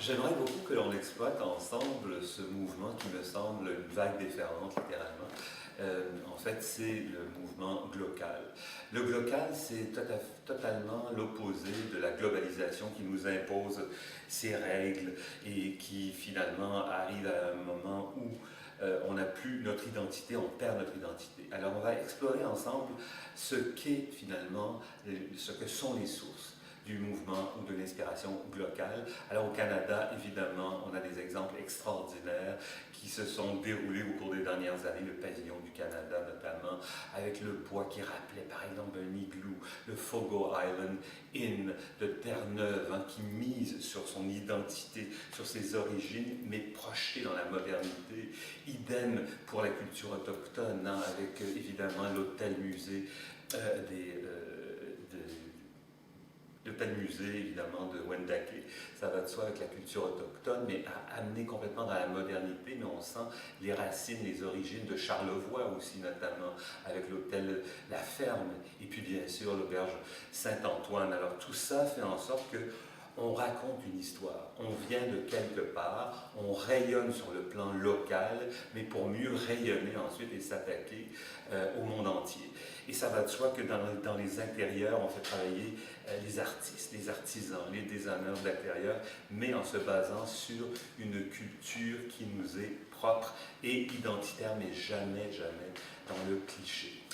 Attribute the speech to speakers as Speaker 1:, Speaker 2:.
Speaker 1: J'aimerais beaucoup que l'on exploite ensemble ce mouvement qui me semble une vague déferlante, littéralement. En fait, c'est le mouvement glocal. Le glocal, c'est totalement l'opposé de la globalisation qui nous impose ses règles et qui finalement arrive à un moment où on n'a plus notre identité, on perd notre identité. Alors on va explorer ensemble ce qu'est finalement, ce que sont les sources du mouvement ou de l'inspiration glocale. Alors au Canada, évidemment, on a des exemples extraordinaires qui se sont déroulés au cours des dernières années, le pavillon du Canada notamment, avec le bois qui rappelait par exemple un igloo, le Fogo Island Inn de Terre-Neuve, hein, qui mise sur son identité, sur ses origines, mais projeté dans la modernité. Idem pour la culture autochtone, hein, avec évidemment l'hôtel-musée l'hôtel-musée, évidemment, de Wendake. Ça va de soi avec la culture autochtone, mais amené complètement dans la modernité, mais on sent les racines, les origines de Charlevoix aussi, notamment, avec l'hôtel La Ferme, et puis bien sûr l'auberge Saint-Antoine. Alors tout ça fait en sorte que on raconte une histoire, on vient de quelque part, on rayonne sur le plan local, mais pour mieux rayonner ensuite et s'attaquer au monde entier. Et ça va de soi que dans les intérieurs, on fait travailler les artistes, les artisans, les designers d'intérieur, mais en se basant sur une culture qui nous est propre et identitaire, mais jamais, jamais dans le cliché.